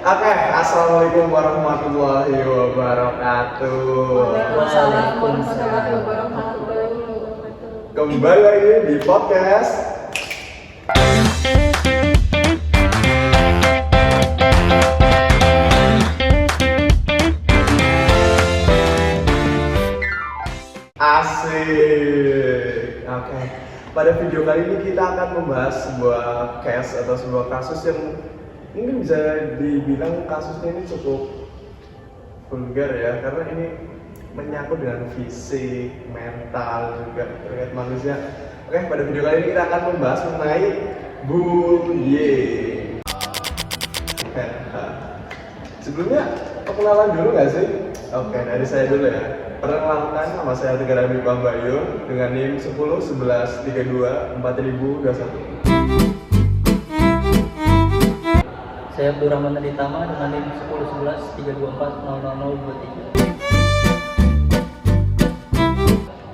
Oke, assalamualaikum warahmatullahi wabarakatuh. Waalaikumsalam warahmatullahi wabarakatuh. Kembali lagi di podcast Asik. Oke, pada video kali ini kita akan membahas sebuah case atau sebuah kasus yang mungkin bisa dibilang kasusnya ini cukup vulgar ya, karena ini menyangkut dengan fisik, mental juga terkait manusia. Oke, pada video kali ini kita akan membahas mengenai bullying. Sebelumnya perkenalan dulu nggak sih? Oke, dari saya dulu ya. Perkenalkan, nama saya Tegar Habib Pambayun dengan NIM 10 11 32 4021. Saya Abdul Rahman Aditama dengan NIM 10 11 324 00023.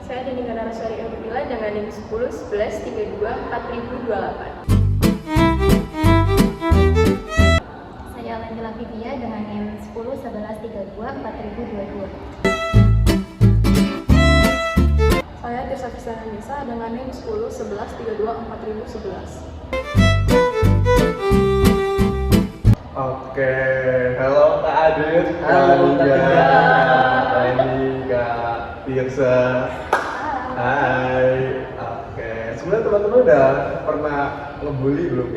Saya Deni Ganaraswari Abdullah dengan NIM 10 11 32 4028. Saya Lendela Vivia dengan NIM 10 11 32 4022. Saya Tirsa Fisana Nisa dengan NIM 10 11 32 4011. Oke, halo Kak Adit. Halo, Kak Tiga. Ini Kak Tirsa. Hai. Oke, sebenarnya teman-teman udah pernah ngebully belum?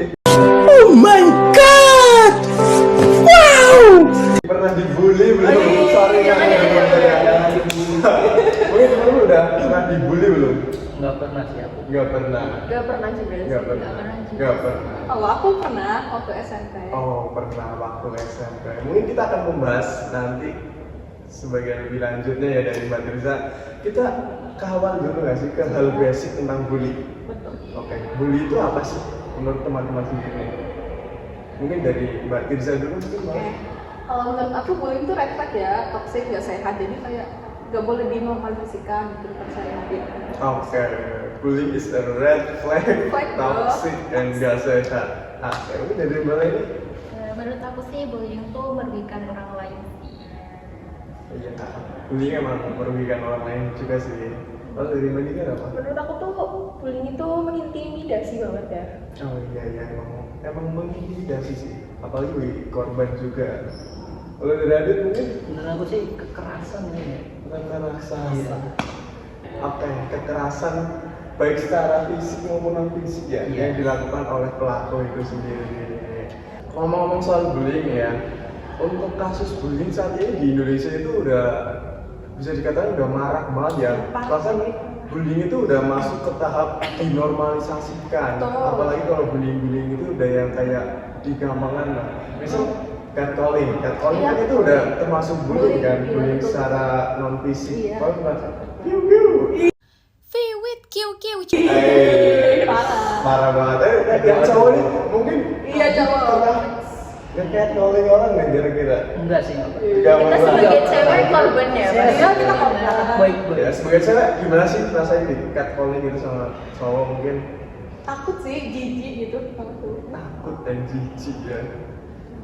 Oh my god! Wow! Pernah dibully belum? Sorry jangan, Kak. jangan. Mungkin teman-teman udah pernah dibully belum? Nggak pernah sih aku. Nggak pernah. Gak pernah juga sih. Nggak pernah. juga. Nggak pernah. Oh, aku pernah waktu SMP. Oh, pernah waktu SMP. Mungkin kita akan membahas nanti sebagian lebih lanjutnya ya dari Mbak Tirza. Kita kawal dulu nggak sih ke hal basic tentang bully? Betul. Oke, bully itu apa sih menurut teman-teman sendiri? Mungkin dari Mbak Tirza dulu mungkin Mbak. Oke. Kalau menurut aku bullying itu red flag ya, toxic, gak sehat. Jadi kayak gak boleh dinormalisikan gitu kan saya hadir. Oke, bullying is a red flag, Flag, bro. toxic, and gak sehat. Oke, mungkin dari Mbak ini. Menurut aku sih bullying itu merugikan orang lain. Iya, bullying emang merugikan orang lain juga sih. Kalau dari Mbak ini apa? Menurut aku tuh bullying itu mengintimidasi banget ya. Oh iya, emang mengintimidasi sih, apalagi bagi korban juga. Kalau dari Adit mungkin Menurut aku sih kekerasan ini ya. kekerasan. Iya. Oke, kekerasan baik secara fisik maupun non fisik ya, Iya. yang dilakukan oleh pelaku itu sendiri. Ngomong-ngomong soal bullying ya, untuk kasus bullying saat ini di Indonesia itu udah bisa dikatakan udah marak banget ya. Bahkan bullying itu udah masuk ke tahap dinormalisasikan. Betul. Apalagi kalau bullying itu udah yang kayak digampangkan lah. Misal catcalling Iya. kan itu udah termasuk bullying kan, Iya, bullying betul. secara non fisik. Iya. Kalau nggak, piu piu. Viwit QQ. Parah banget. Yang cowok ini mungkin Iya, cowok. pernah catcalling orang nggak kira-kira? Enggak sih, enggak pernah. Nggak Kita pernah. sebagai cewek korban ya, Saya padahal kita korban. Baik, Ya, baik. sebagai cewek gimana sih rasanya di catcalling gitu sama cowok mungkin? Takut sih, jijik gitu, takut. Takut dan jijik ya.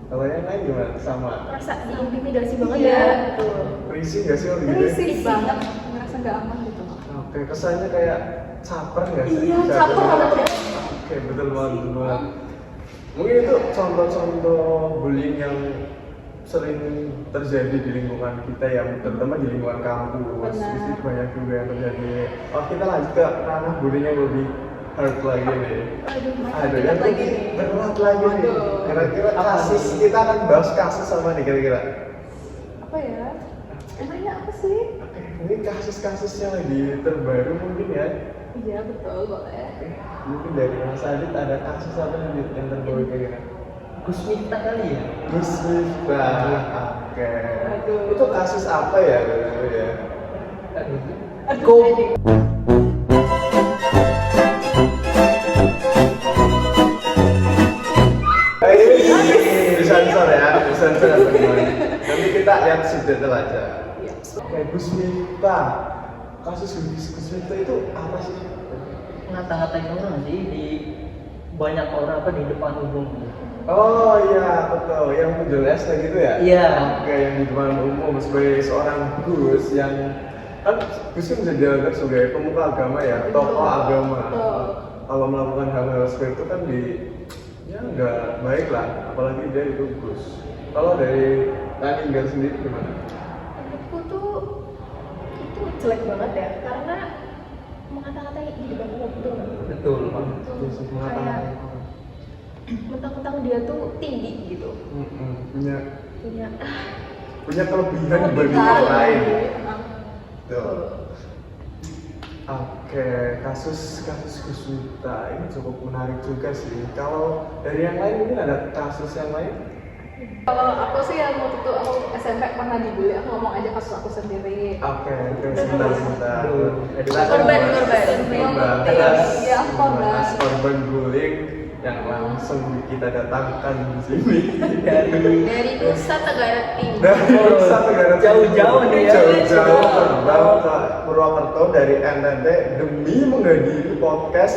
Kalau yang lain gimana? Sama. Merasa diintimidasi banget Iya. ya, betul. Risih nggak sih orang gitu? Risih banget, ngerasa nggak aman gitu. Oke, kesannya kayak caper nggak sih? Iya, caper banget ya. Oke, betul banget. Mungkin itu contoh-contoh bullying yang sering terjadi di lingkungan kita ya, terutama di lingkungan kampus. Benar. Itu banyak juga yang terjadi. Oh, kita lanjut ke ranah bullying yang lebih hard lagi nih. Aduh, yang lagi lebih nih. berat lagi nih. Waduh. Kira-kira kasus, kita akan bahas kasus sama nih kira-kira. Apa ya? Enaknya apa sih? Oke, ini kasus-kasus yang lagi terbaru mungkin ya. Iya, betul, boleh. Mungkin dari Mas Adit ada kasus apa nih yang terbaru kira-kira? Gus Miftah kali ya. Gus Miftah. Oke. Aduh. Itu kasus apa ya kira-kira ya? Aduh, Disensor ya, disensor teman-teman. Nanti kita lihat subtitle aja. Oke, Gus Miftah. Kasus Gus Miftah itu apa sih? Ngata-ngatain orang sih di banyak orang apa di depan umum. Oh iya, aku tahu. Yang penjual es kayak gitu ya? Iya. Kayak yang di depan umum sebagai seorang Gus yang kan Gus kan bisa dianggap sebagai pemuka agama ya, tokoh agama. Betul. Kalau melakukan hal-hal seperti itu kan ya nggak baik lah, apalagi dia itu Gus. Kalau dari Tani Inggar sendiri gimana? Menurutku tuh itu jelek banget ya, karena mengata-ngatai di depan umum betul nggak? Betul. Dia sih mengatakan Mentang-mentang dia tuh tinggi gitu, punya punya kelebihan dibanding yang lain. Tuh. Oke, kasus Gus Miftah ini cukup menarik juga sih. Kalau dari yang lain mungkin ada kasus yang lain? Kalau aku sih yang waktu itu aku SMP pernah dibully, aku ngomong aja kasus aku sendiri. Oke, sebentar. Korban. Iya, aku korban. Bahas korban bullying yang langsung kita datangkan di sini. dari Nusa Tenggara Timur. Dari Nusa Tenggara Timur. Jauh-jauh nih ya. Jauh-jauh terbang ke Purwokerto dari NTT demi menghadiri podcast.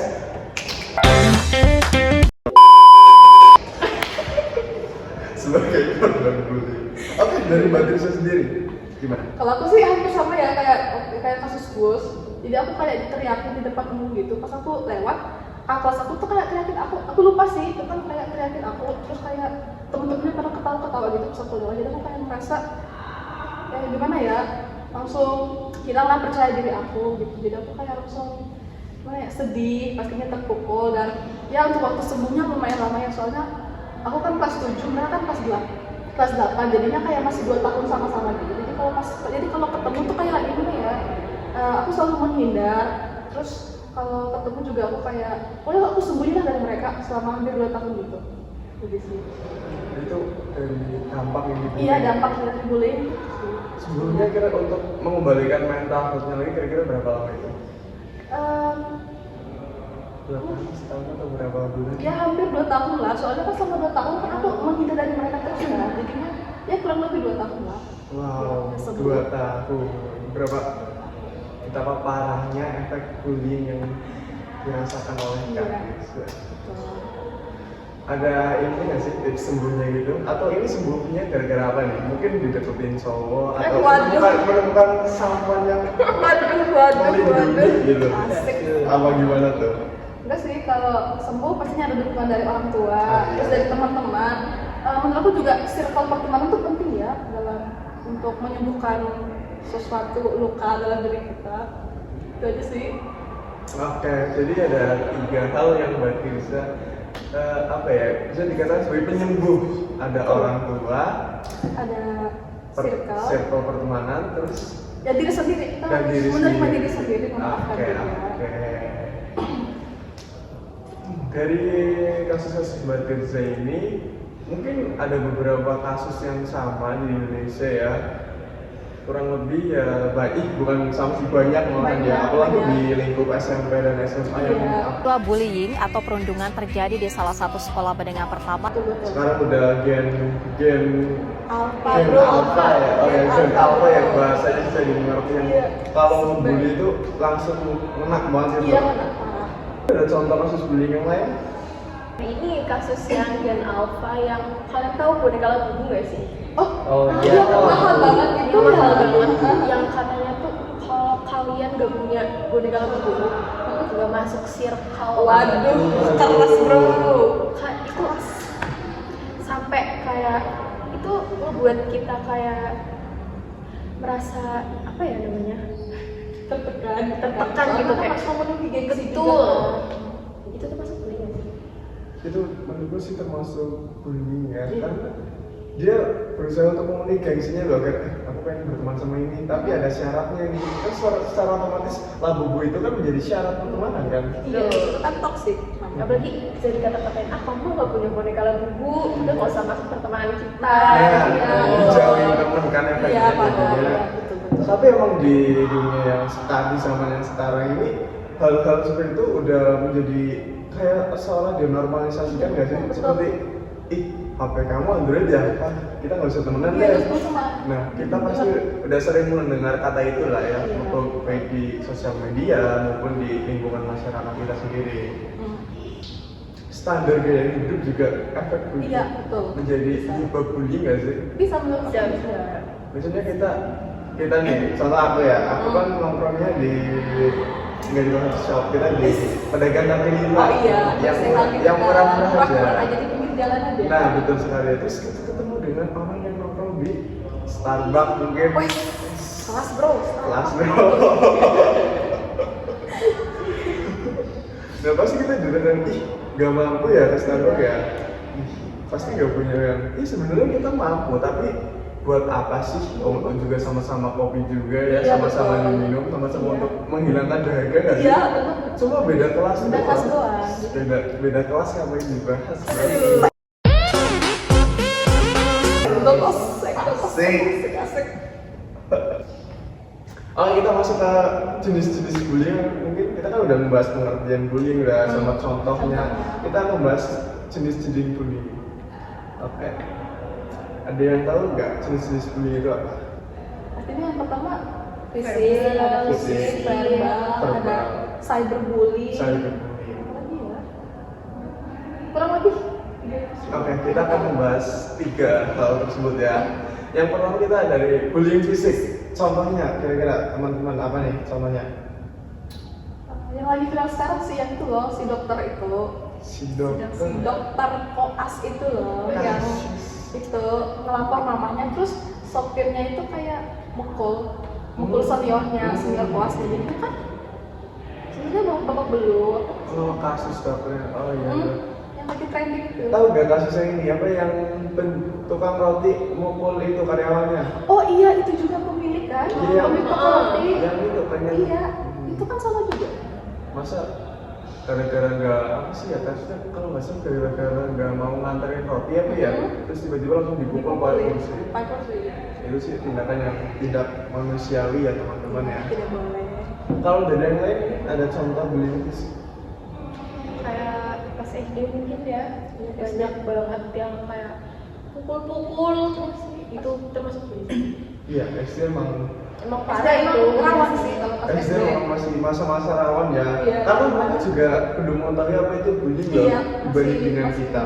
Sebagai korban bullying. Oke, dari Mbak Trisa sendiri gimana? Kalau aku sih hampir sama ya kayak kasus Gus. Jadi aku kayak diteriakin di depan umum gitu. Pas aku lewat, kelas aku tuh kayak teriakin aku lupa sih, itu kan kayak teriakin aku, terus kayak temen-temennya pada ketawa-ketawa gitu pas aku lewat. Jadi aku kayak merasa ya gimana ya, langsung hilanglah percaya diri aku gitu. Jadi aku kayak langsung gimana ya, sedih, pastinya terpukul, dan ya untuk waktu sembuhnya lumayan lama ya, soalnya aku kan kelas 7, mereka kan kelas 8, jadinya kayak masih 2 tahun sama-sama gitu. Jadi kalau ketemu tuh kayak gimana ya, aku selalu menghindar, terus kalau ketemu juga aku kayak, udah aku sembunyilah dari mereka selama hampir 2 tahun gitu. Jadi sih. Itu dari dampak yang dibully. Iya, dampak dari bullying. Sebelumnya kira untuk mengembalikan mental health-nya lagi kira-kira berapa lama itu? Berapa setahun atau berapa bulan? Ya hampir 2 tahun lah, soalnya kan selama 2 tahun kan aku menghindar dari mereka terus ya, jadinya ya kurang lebih 2 tahun lah. Wow, Sebelum. 2 tahun. Betapa parahnya efek bullying yang dirasakan oleh Iya. Kak Trisa. Ada ini nggak sih tips sembuhnya gitu? Atau ini sembuhnya gara-gara apa nih? Mungkin dideketin cowok atau waduh. menemukan someone yang melindungi gitu. Asik. Apa gimana tuh? Enggak sih, kalau sembuh pastinya ada dukungan dari orang tua, Iya. terus dari teman-teman. Menurutku juga circle pertemanan itu penting ya dalam untuk menyembuhkan sesuatu luka dalam diri kita. Itu aja sih. Oke, jadi ada 3 hal yang Mbak Trisa bisa dikatakan sebagai penyembuh. Ada orang tua, Ada circle, circle pertemanan, terus ya diri sendiri. Kita dan harus diri menerima sendiri. diri sendiri, memaafkan Oke. diri. Dari kasus-kasus Mbak Trisa ini, mungkin ada beberapa kasus yang sama di Indonesia ya. Kurang lebih ya baik, bukan sama sih, banyak malah ya. Apalagi di lingkup SMP dan SMA yang Peristiwa bullying atau perundungan terjadi di salah satu sekolah menengah pertama. Betul-betul. sekarang udah gen Alpha, gen bro. alpha ya. Oh ya, gen alpha ya, bahasanya bisa dimengerti yang Iya. kalau membuli itu langsung ngena banget gitu. Iya, benar. Ada contoh kasus bullying yang lain? Ini kasus yang Gen Alpha yang kalian tahu boneka Labubu nggak sih? Oh Iya, iya. mahal banget itu. Itu mahal ya. banget. Yang katanya tuh kalau kalian gak punya boneka Labubu, gak masuk circle. Waduh, keras bro. Itu sampai kayak itu ngebuat kita kayak merasa apa ya namanya? Tertekan gitu kayak harus memenuhi gengsi betul. juga. Itu tuh masuk bullying nggak sih? Itu menurutku sih termasuk bullying ya, karena dia berusaha untuk memenuhi gengsinya loh, agar aku pengen berteman sama ini, tapi ada syaratnya nih. Kan secara otomatis Labubu itu kan menjadi syarat pertemanan kan. Iya, itu kan toksik. Apalagi bisa dikata-katain, kamu gak punya boneka Labubu, udah gak usah masuk pertemanan kita. Dijauhin temen kan efeknya Iya, padahal jadinya. ya, betul-betul. Tapi emang di dunia yang tadi sama yang sekarang ini, hal-hal seperti itu udah menjadi kayak seolah dinormalisasikan nggak sih? Seperti HP kamu Android ya, kita nggak usah temenan Iya, deh. itu sama. Nah, kita pasti udah sering mendengar kata itu lah ya, baik di sosial media maupun di lingkungan masyarakat kita sendiri. standar gaya hidup juga efek bullying. Iya betul. Menjadi tipe bullying nggak sih? Bisa menurut Bisa, aku. bisa. Misalnya kita nih, contoh aku ya, aku kan nongkrongnya di nggak di coffee shop, kita di pedagang kaki lima. Oh iya, yang murah-murah aja aja. di pinggir jalan aja. Nah betul sekali. Terus kita ketemu dengan orang yang nongkrong di Starbucks mungkin. Wih, kelas bro. Kelas bro. Nah pasti kita juga kan, ih gak mampu ya ke Starbucks ya. Ih, pasti gak punya yang, sebenarnya kita mampu tapi buat apa sih? Untuk juga sama-sama kopi juga ya, Iya, sama-sama betul. diminum, sama-sama Iya. untuk menghilangkan dahaga nggak sih? Iya betul. Cuma beda kelas Beda kelas doang. Beda kelas ngapain dibahas? Asik. Asik. Oh kita masuk ke jenis-jenis bullying, mungkin kita kan udah membahas pengertian bullying udah sama contohnya. Kita membahas jenis-jenis bullying. Oke. Ada yang tahu nggak jenis-jenis bullying itu apa? Artinya yang pertama fisik, Verbal, ada fisik, fisik, verbal, ada verbal. cyberbullying. Cyberbullying. Apa lagi ya? Kurang lebih. Oke, kita akan membahas 3 hal tersebut ya. Yang pertama kita dari bullying fisik. Contohnya, kira-kira teman-teman apa nih contohnya? Yang lagi viral sekarang sih yang itu loh, si dokter itu. Si dokter. Si dokter koas itu loh, yang itu ngelapor mamanya, terus sopirnya itu kayak mukul seniornya, senior koasnya. Jadi kan sebenarnya babak belur. Oh kasus dokter. Oh iya. iya. Yang lagi trending itu. Tahu nggak kasusnya ini apa yang tukang roti mukul itu karyawannya? Oh iya, itu juga pemilik kan? Iya. Pemilik toko roti. Yang itu pengen. Iya, itu kan sama juga. Masa gara-gara nggak apa sih ya kasusnya kalau nggak salah gara-gara nggak mau nganterin roti apa ya? Terus tiba-tiba langsung dipukul pakai kursi. Pakai kursi. Itu sih tindakan yang tidak manusiawi ya teman-teman ya. Tidak boleh. Kalau dari yang lain ada contoh bullying fisik? Kayak pas SD mungkin ya, banyak banget yang kayak pukul-pukul terus itu termasuk bullying. Iya, SD emang Parah itu. rawan sih kalau pas SD SD. memang masih masa-masa rawan ya. Iya. Karena mereka juga belum mengetahui apa itu bullying loh Iya, dibanding masih- dengan masih- kita.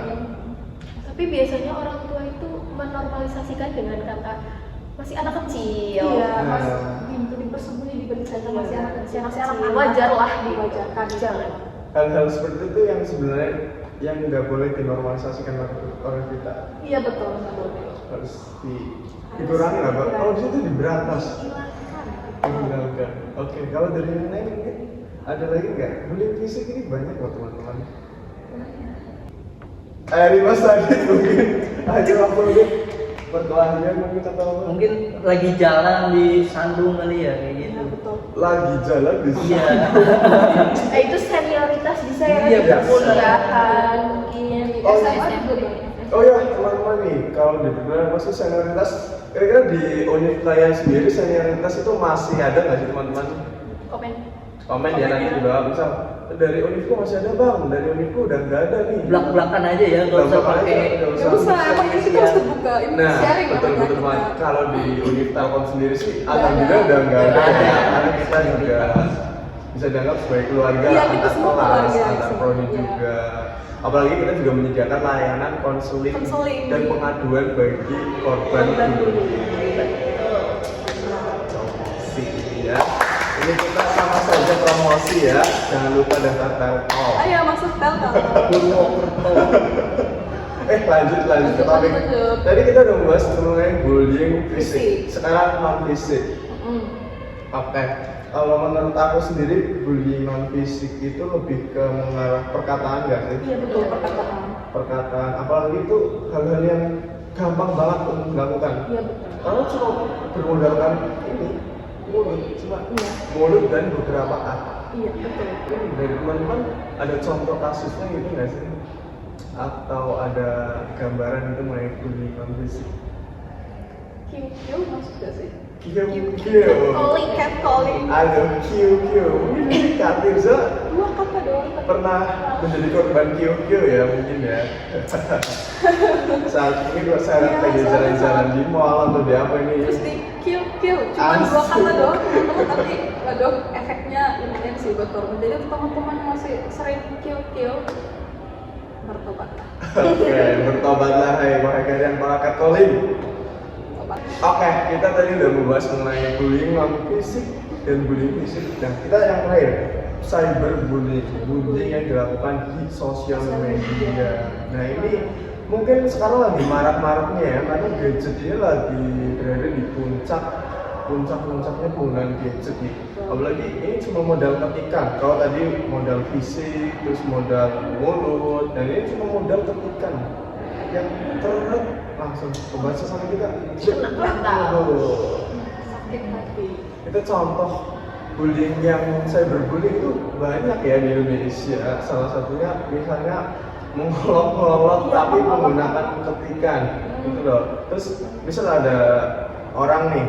Tapi biasanya orang tua itu menormalisasikan dengan kata masih anak kecil. Iya, Nah. masih dipersembunyi diberikan sama masih anak kecil. Masih anak kecil. Wajar lah Diwajarkan. Jangan. Hal-hal seperti itu yang sebenarnya yang nggak boleh dinormalisasikan oleh kita, Iya betul, nggak boleh. harus dikurangi lah Pak. Kalau di situ diberantas, dihilangkan. Oke, kalau dari yang lain mungkin ada lagi nggak? Bullying fisik ini banyak loh teman-teman. Mas tadi mungkin aja apa mungkin perkelahian mungkin atau apa? Mungkin lagi jalan di Sandung kali ya kayak gitu. Iya betul. Lagi jalan di sini. Iya. Itu senioritas bisa ya Iya, di bisa. kuliahan mungkin. Oh, SMA juga banyak. Oh ya teman-teman nih, kalau dibilang masih senioritas, kira-kira di univ kalian sendiri senioritas itu masih ada nggak sih teman-teman? Komen. Komen ya nanti di bawah, misal dari univku masih ada bang, dari univku udah nggak ada nih. Belak-belakan aja ya, nggak usah Belak-belakan pakai. aja, nggak Nggak usah, emang kita Iya. harus terbuka. Ini Nah, sharing betul namanya betul kita. banget. Kalau di univ Telkom sendiri sih, Nggak alhamdulillah ada. udah nggak ada. Nggak ada. Ya, karena kita juga bisa dianggap sebagai keluarga Iya, kita antar semua kelas, keluarga, antar semua. prodi Iya. juga. Apalagi kita juga menyediakan layanan konseling Konseling. dan pengaduan bagi korban Korban bullying. Betul. Promosi ya. Ini kita sama saja promosi ya. Jangan lupa daftar Telkom. Ayo masuk Telkom. Purwokerto. Lanjut ke topik. Lanjut. Tadi kita udah membahas mengenai bullying fisik. Fisik. Sekarang non fisik. Mm. Oke. Kalau menurut aku sendiri bullying non fisik itu lebih ke mengarah perkataan nggak sih? Iya betul perkataan. Perkataan. Apalagi itu hal-hal yang gampang banget untuk dilakukan. Iya betul. Karena cuma bermodalkan ini mulut, cuma Iya. mulut dan beberapa kata. Iya betul. Ini dari teman-teman ada contoh kasusnya gitu nggak sih? Atau ada gambaran itu mengenai bullying non fisik? QQ masuk gak sih? QQ. Catcalling. Aduh, QQ. Mungkin Kak Tirza Dua kata doang. pernah menjadi korban QQ ya mungkin ya. Saat mungkin kalau saya Iya, lagi soalnya jalan-jalan di mall atau di apa ini. Terus di QQ, cuma Asik. dua kata doang teman-teman, tapi aduh efeknya lumayan sih buat korban. Jadi untuk teman-teman yang masih sering QQ, bertobatlah. Oke, bertobatlah wahai kalian para Katolik. Tobat. Oke, kita tadi udah membahas mengenai bullying non fisik dan bullying fisik. Nah, kita yang terakhir, cyberbullying, bullying yang dilakukan di sosial media. Nah, ini mungkin sekarang lagi marak-maraknya ya, karena gadget ini lagi berada di puncaknya penggunaan gadget nih. Apalagi ini cuma modal ketikan. Kalau tadi modal fisik, terus modal mulut, dan ini cuma modal ketikan. Yang langsung kebaca sama kita. mental. Sakit hati. Itu contoh bullying yang cyberbullying itu banyak ya di Indonesia. Salah satunya misalnya mengolok-olok tapi menggunakan ketikan gitu loh. Terus misal ada orang nih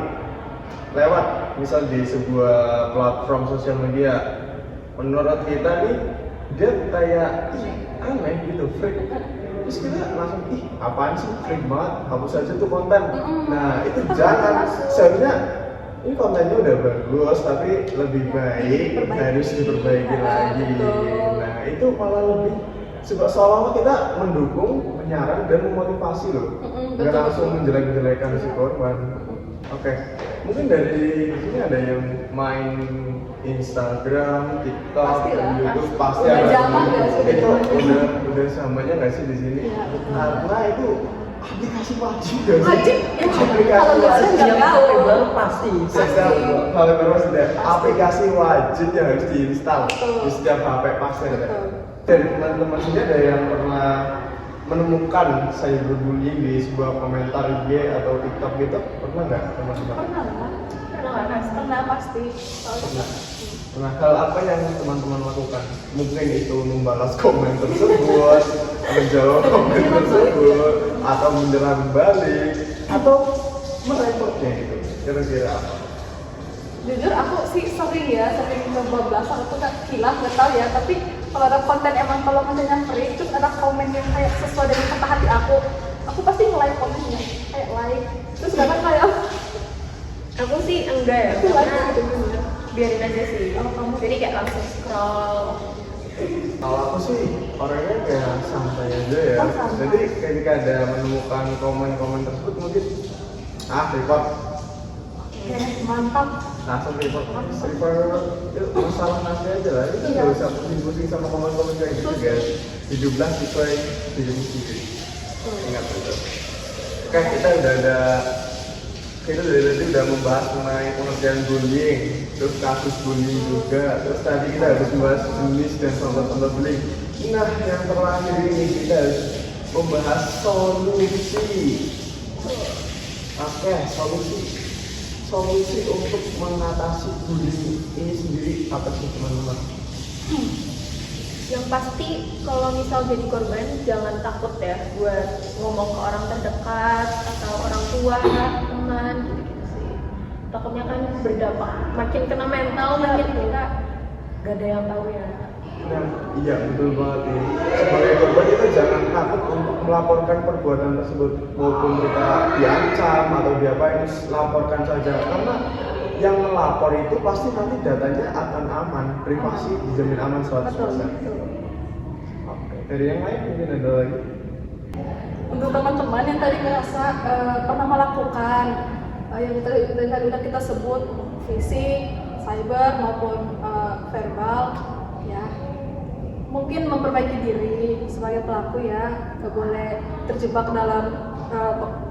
lewat misal di sebuah platform sosial media, menurut kita nih dia kayak aneh gitu, freak. Terus kita langsung apaan sih, freak banget, hapus aja tuh konten. Nah itu jangan, seharusnya ini kontennya udah bagus tapi lebih baik harus diperbaiki lagi. Nah itu malah lebih seolah-olah kita mendukung, menyerang dan memotivasi loh, nggak langsung menjelek-jelekan si korban. Oke, mungkin dari sini ada yang main Instagram, TikTok, Pastilah, YouTube, pasti. pasti Udah ada. zaman nggak sih? Itu udah samanya nggak sih di sini? Iya, betul. Karena itu aplikasi wajib nggak sih? Wajib, ya Aplikasi kalau nggak ada wajib. nggak tahu. baru pasti. Setiap kalau baru sudah aplikasi wajib yang harus diinstal Betul. di setiap HP pasti ada. Betul. Dari teman-teman sini ada yang pernah menemukan cyberbullying di sebuah komentar IG atau TikTok gitu, pernah nggak teman-teman? Pernah lah. Pernah pasti. Soalnya Nah, hal apa yang teman-teman lakukan? Mungkin itu membalas komen tersebut, menjawab komen tersebut, atau menyerang balik, atau mereportnya gitu. Kira-kira apa? jujur aku sih sering ngebablas, aku kan kilaf nggak tahu ya, tapi kalau ada konten emang kalau kontennya free terus ada komen yang kayak sesuai dengan kata hati aku pasti nge-like komennya, kayak like terus kadang kayak Aku sih enggak ya, aku like karena gitu bener. biarin aja sih. Kalau kamu? Jadi kayak langsung scroll. Kalau aku sih orangnya kayak santai aja ya. Oh, santai. Jadi ketika ada menemukan komen-komen tersebut mungkin report, Oke, mantap. langsung report itu masalah nanti aja lah. Itu Iya. nggak usah pusing-pusing sama komen-komen kayak gitu guys. Hiduplah sesuai dirimu sendiri. Ingat itu. Oke, kita dari tadi udah membahas mengenai pengertian bullying, terus kasus bullying juga, terus tadi kita harus membahas jenis dan contoh-contoh bullying. Nah, yang terakhir ini kita harus membahas solusi. Oke, solusi untuk mengatasi bullying ini sendiri apa sih teman-teman? Yang pasti kalau misal jadi korban jangan takut ya buat ngomong ke orang terdekat atau orang tua, teman gitu-gitu sih. Takutnya kan berdampak, makin kena mental, makin kita gak ada yang tahu ya. Nah, iya betul banget nih. Sebagai korban kita jangan takut untuk melaporkan perbuatan tersebut, maupun kita diancam atau diapain, laporkan saja. Karena yang melapor itu pasti nanti datanya akan aman, privasi dijamin aman 100%. Oke, dari yang lain mungkin ada lagi. Untuk teman-teman yang tadi merasa pernah melakukan yang tadi udah kita sebut fisik, cyber maupun verbal, ya mungkin memperbaiki diri sebagai pelaku ya, nggak boleh terjebak dalam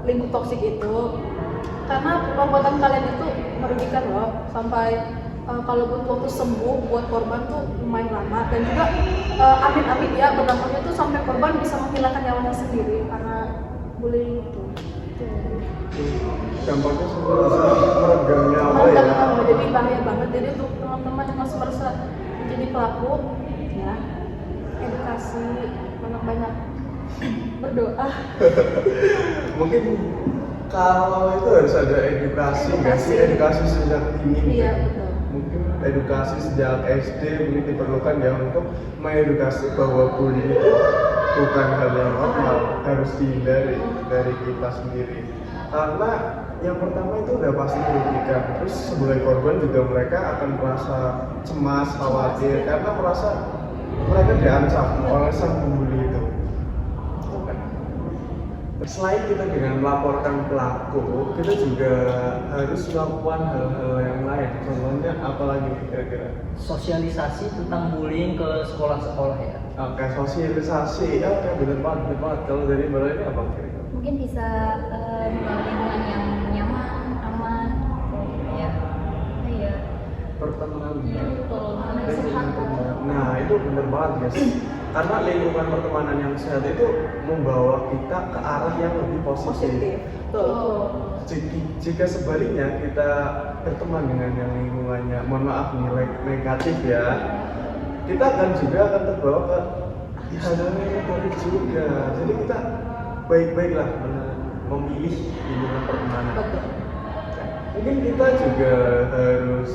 lingkup toksik itu, karena perbuatan kalian itu merugikan loh, sampai kalau butuh waktu sembuh buat korban tuh lumayan lama, dan juga amit-amit ya berdampaknya tuh sampai korban bisa menghilangkan nyawanya sendiri karena bullying itu. Dampaknya sebenarnya meregang nyawa ya. Jadi bahaya banget. Jadi untuk teman-teman yang masih merasa menjadi pelaku, ya edukasi, banyak-banyak berdoa. Mungkin kalau itu harus ada edukasi, nggak sih? Edukasi sejak dini. Iya betul. Mungkin edukasi sejak SD mungkin diperlukan ya untuk mengedukasi bahwa bullying itu bukan hal yang normal, harus dihindari dari kita sendiri. Karena yang pertama itu udah pasti merugikan. Terus sebagai korban juga mereka akan merasa cemas, khawatir karena merasa mereka diancam oleh sang pembuli itu. Selain kita dengan melaporkan pelaku, kita juga harus melakukan hal-hal yang lain. Contohnya apalagi kira-kira? Sosialisasi tentang bullying ke sekolah-sekolah ya. Oke, sosialisasi. Oke, bener banget. Kalau dari Mbak ini apa kira-kira? Mungkin bisa membangun lingkungan yang nyaman, aman, ya. Iya. Pertemanan. Iya, betul. Anak sehat. Nah, itu bener banget guys. Karena lingkungan pertemanan yang sehat itu membawa kita ke arah yang lebih positif. Betul. Jika sebaliknya kita berteman dengan yang lingkungannya, mohon maaf nih, negatif ya, kita akan terbawa ke hal yang negatif juga. Jadi kita baik-baiklah memilih lingkungan pertemanan. Betul. Mungkin kita juga harus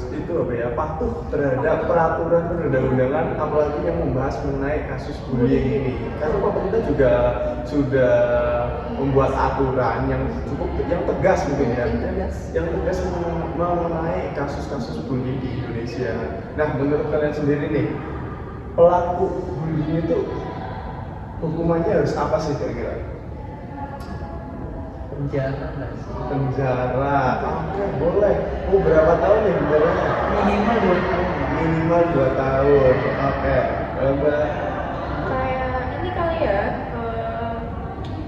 patuh terhadap peraturan perundang-undangan, apalagi yang membahas mengenai kasus bullying ini. Karena pemerintah juga sudah membuat aturan yang tegas mungkin ya, yang tegas mengenai kasus-kasus bullying di Indonesia. Nah, menurut kalian sendiri nih, pelaku bullying itu hukumannya harus apa sih kira-kira? Penjara nggak sih? Penjara. Oke, boleh. Berapa tahun nih penjaranya? Minimal 2 tahun. Minimal 2 tahun. Oke. Mbak. Kayak ini kali ya,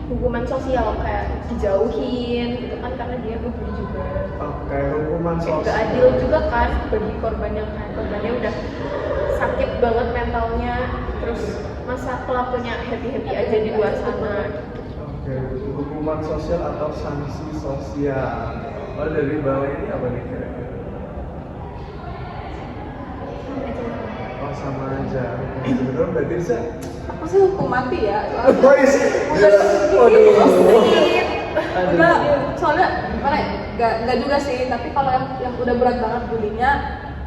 hukuman sosial kayak dijauhin gitu kan, karena dia ngebully juga. Oke, hukuman Kayak sosial. gak adil juga kan bagi korban yang kayak korbannya udah sakit banget mentalnya, terus masa pelakunya happy aja di luar sana. Oke, hukuman sosial atau sanksi sosial. Dari bawah ini apa nih kira-kira? Oh, sama aja. Betul, Mbak Tirza? Aku sih hukum mati ya. Oh, isi. Udah, soalnya nggak juga sih. Tapi kalau yang udah berat banget bullyingnya,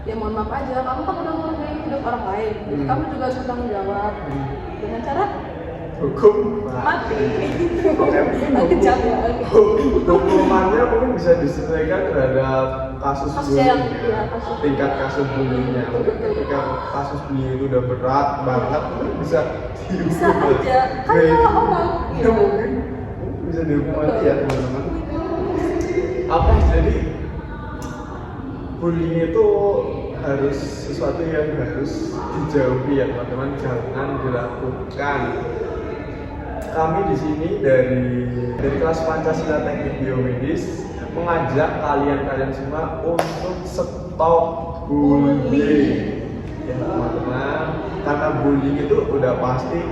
ya mohon maaf aja. Kamu kan udah ngerugiin hidup orang lain. Jadi kamu juga harus bertanggung jawab dengan cara Hukum mati. Oke, Kejam ya. hukumannya mungkin bisa disesuaikan terhadap kasus Kasus bullying yang- ya. iya, kasus. Tingkat kasus bullyingnya. Mungkin ketika kasus bullying itu udah berat banget, mungkin bisa dihukum. Bisa aja. Kan Baik. kalau orang Ya mungkin bisa dihukum mati ya teman-teman. Apa jadi bullying itu harus sesuatu yang harus dijauhi ya teman-teman, jangan dilakukan. Kami di sini dari kelas Pancasila Teknik Biomedis mengajak kalian semua untuk stop bullying. Ya teman-teman, karena bullying itu udah pasti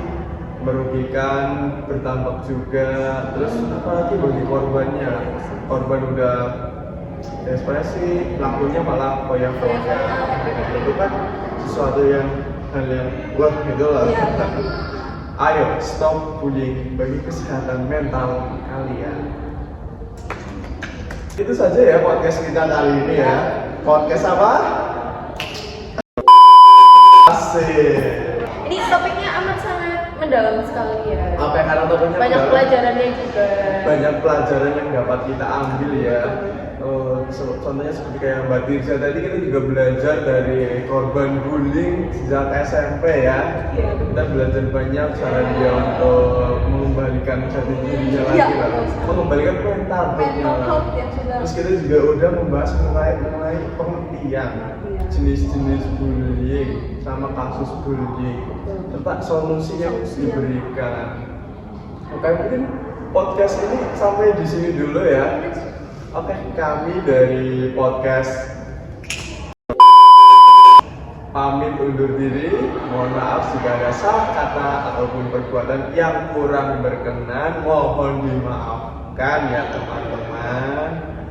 merugikan, berdampak juga. Terus apalagi bagi korbannya, korban udah ekspresi, pelakunya malah koyak-koyak. Itu kan sesuatu hal yang wah gitu lah. Ayo stop bullying bagi kesehatan mental kalian. Itu saja ya podcast kita kali ini ya. Podcast apa? Asik. Ini topiknya amat sangat mendalam sekali ya. Apa yang karena topiknya Banyak mendalam? pelajarannya juga. Banyak pelajaran yang dapat kita ambil ya. Contohnya seperti kayak Mbak Tirza tadi, kita juga belajar dari korban bullying sejak SMP ya. Kita belajar banyak cara dia untuk mengembalikan jati dirinya lagi Iya. lah. Mengembalikan mental health yang sudah. Terus kita juga udah membahas mengenai pengertian jenis-jenis bullying sama kasus bullying serta solusi yang diberikan. Oke, mungkin podcast ini sampai di sini dulu ya. Oke, kami dari podcast pamit undur diri. Mohon maaf jika ada salah kata ataupun perbuatan yang kurang berkenan, mohon dimaafkan ya teman-teman.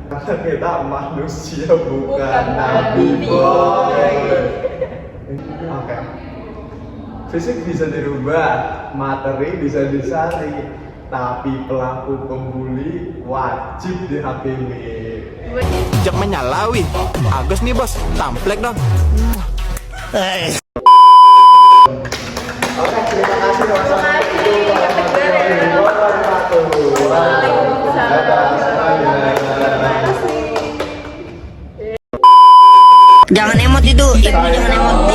Karena kita manusia bukan nabi boy. Oke. Fisik bisa dirubah, materi bisa disari, tapi pelaku pembuli wajib dihakimi. Jak menyalawi. Agus nih bos, tamplek dong. Oke, terima kasih teman-teman. Terima kasih. Waalaikumsalam. Jangan emot itu, jangan emot.